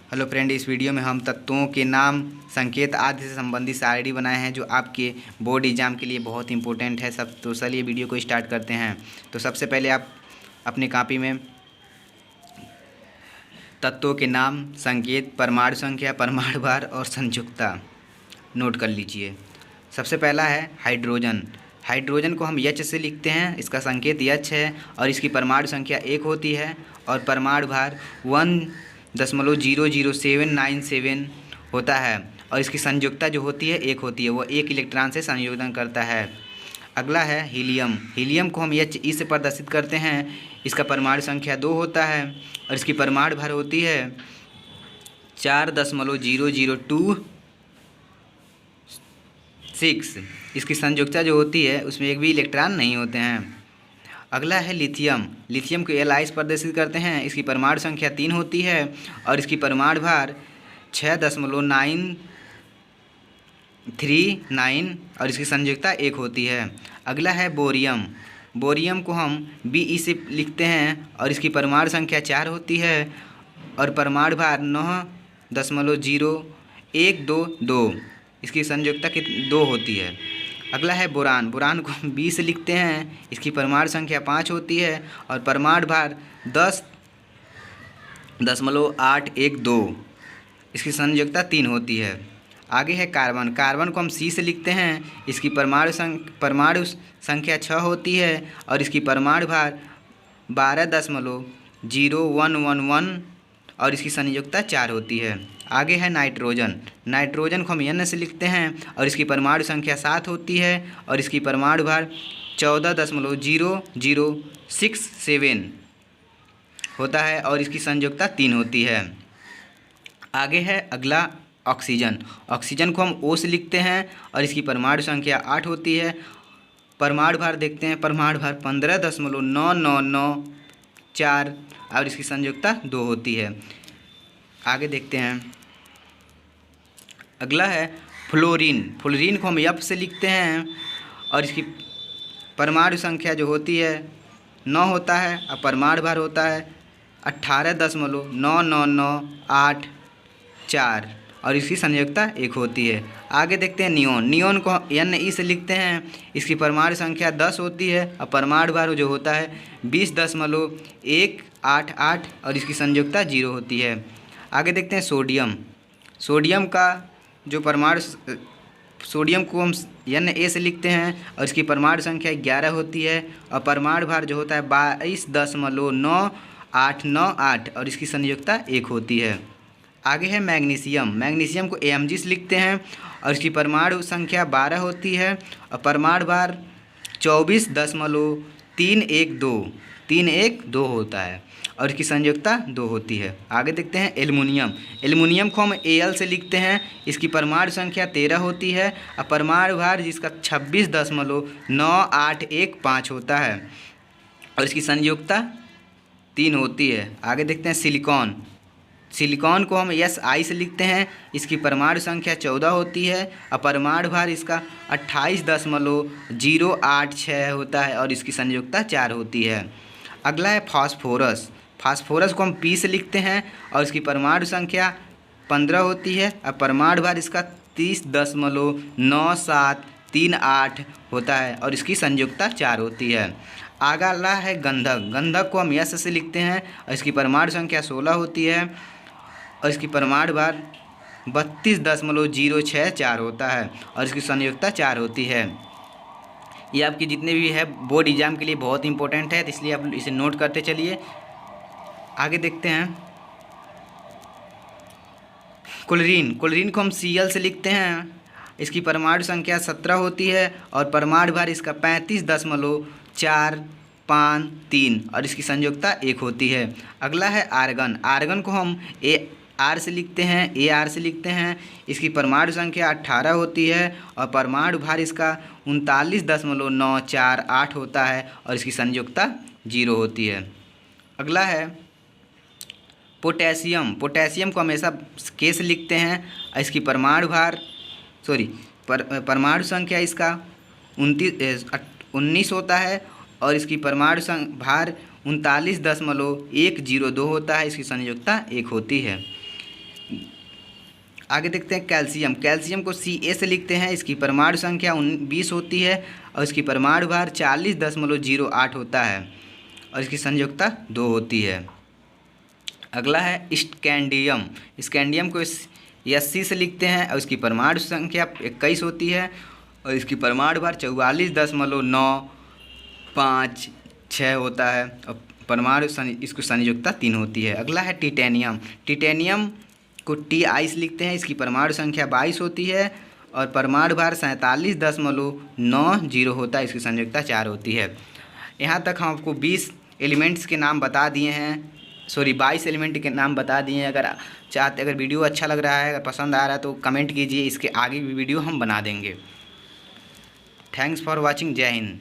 Hello friend, इस video में हम तत्वों के नाम, संकेत आदि से संबंधित शायरी बनाए हैं जो आपके बोर्ड एग्जाम के लिए बहुत इंपॉर्टेंट है। सब तो चलिए वीडियो को स्टार्ट करते हैं। तो सबसे पहले आप अपनी कॉपी में तत्वों के नाम, संकेत, परमाणु संख्या, परमाणु भार और संयुक्ता नोट कर लीजिए। सबसे पहला है हाइड्रोजन। हाइड्रोजन को हम H से लिखते हैं, इसका संकेत H है और इसकी परमाणु संख्या 1 होती है और परमाणु भार 1.00797 होता है और इसकी संयुक्ता जो होती है 1 होती है, वो 1 इलेक्ट्रॉन से संयोजन करता है। अगला है हीलियम। हीलियम को हम He से प्रदर्शित करते हैं, इसका परमाणु संख्या 2 होता है और इसकी परमाणु भार होती है 4.0026। इसकी संयुक्ता जो होती है उसमें एक भी इलेक्ट्रॉन नहीं होते हैं। अगला है लिथियम। लिथियम को Li से प्रदर्शित करते हैं, इसकी परमाणु संख्या 3 होती है और इसकी परमाणु भार 6.939 और इसकी संयुक्ता 1 होती है। अगला है बोरियम। बोरियम को हम Be से लिखते हैं और इसकी परमाणु संख्या 4 होती है और परमाणु भार 9.0122, इसकी संयुक्ता 2 होती है। अगला है बोरान। बोरान को हम B से लिखते हैं, इसकी परमाणु संख्या 5 होती है और परमाणु भार 10.812, इसकी संयुक्ता 3 होती है। आगे है कार्बन। कार्बन को हम C से लिखते हैं, इसकी परमाणु संख्या 6 होती है और इसकी परमाणु भार 12.0111 और इसकी संयुक्ता 4 होती है। आगे है नाइट्रोजन। नाइट्रोजन को हम N से लिखते हैं और इसकी परमाणु संख्या 7 होती है और इसकी परमाणु भार 14.0067 होता है और इसकी संयुक्ता 3 होती है। आगे है अगला ऑक्सीजन। ऑक्सीजन को हम O से लिखते हैं और इसकी परमाणु संख्या 8 होती है। परमाणु भार देखते हैं, परमाणु भार 15.9994 और इसकी संयुक्ता 2 होती है। आगे देखते हैं, अगला है फ्लोरीन। फ्लोरीन को हम F से लिखते हैं और इसकी परमाणु संख्या जो होती है 9 होता है और परमाणु भार होता है 18.99984 और इसकी संयुक्ता 1 होती है। आगे देखते हैं नियोन। नियोन को Ne से लिखते हैं, इसकी परमाणु संख्या 10 होती है और परमाणु भार जो होता है 20.188 और इसकी संयुक्ता 0 होती है। आगे देखते हैं सोडियम। सोडियम का जो परमाणु सोडियम को हम Na से लिखते हैं और इसकी परमाणु संख्या 11 होती है और परमाणु भार जो होता है 22.9898 और इसकी संयुक्ता 1 होती है। आगे है मैग्नीशियम। मैग्नीशियम को Mg से लिखते हैं और इसकी परमाणु संख्या 12 होती है और परमाणु भार 24.312 होता है और इसकी संयुक्ता 2 होती है। आगे देखते हैं एल्युमिनियम। एल्युमिनियम को हम Al से लिखते हैं, इसकी परमाणु संख्या 13 होती है और परमाणु भार जिसका 26.9815 होता है और इसकी संयुक्ता 3 होती है। आगे देखते हैं सिलिकॉन। सिलिकॉन को हम Si से लिखते हैं, इसकी परमाणु संख्या 14 होती है और परमाणु भार इसका 28.086 होता है और इसकी संयुक्ता 4 होती है। अगला है फास्फोरस। फास्फोरस को हम P से लिखते हैं और इसकी परमाणु संख्या 15 होती है और परमाणु भार इसका 30.9738 होता है और इसकी संयुक्ता 4 होती है। अगला है गंधक। गंधक को हम S से लिखते हैं और इसकी परमाणु संख्या 16 होती है और इसकी परमाणु भार 32.064 होता है और इसकी संयुक्ता 4 होती है। ये आपकी जितने भी है बोर्ड एग्जाम के लिए बहुत इंपॉर्टेंट है, तो इसलिए आप इसे नोट करते चलिए। आगे देखते हैं क्लोरीन। क्लोरीन को हम Cl से लिखते हैं, इसकी परमाणु संख्या 17 होती है और परमाणु भार इसका 35.453 और इसकी संयुक्ता 1 होती है। अगला है आर्गन। आर्गन को हम Ar से लिखते हैं, इसकी परमाणु संख्या 18 होती है और परमाणु भार इसका 39.948 होता है और इसकी संयुक्ता 0 होती है। अगला है पोटेशियम। पोटेशियम को हमेशा K से लिखते हैं और इसकी परमाणु संख्या इसका 19 होता है और इसकी परमाणु भार 39.102 होता है, इसकी संयोजकता 1 होती है। आगे देखते हैं कैल्शियम। कैल्शियम को Ca से लिखते हैं। इसकी परमाणु संख्या 20 होती है और इसकी परमाणु भार 40.08 होता है और इसकी संयोजकता 2 होती है। अगला है स्कैंडियम। स्कैंडियम को Sc से लिखते हैं और इसकी परमाणु संख्या 21 होती है और इसकी परमाणु भार 44.956 होता है और परमाणु इसकी संयोजकता 3 होती है। अगला है टिटेनियम। टिटेनियम को Ti से लिखते हैं। इसकी परमाणु संख्या 22 होती है और परमाणु भार 47.90 होता है। इसकी संयोजकता 4 होती है। यहाँ तक हम आपको 20 एलिमेंट्स के नाम बता दिए हैं, 22 एलिमेंट के नाम बता दिए हैं। अगर वीडियो अच्छा लग रहा है, अगर पसंद आ रहा है तो कमेंट कीजिए, इसके आगे भी वीडियो हम बना देंगे। Thanks for watching. जय हिंद।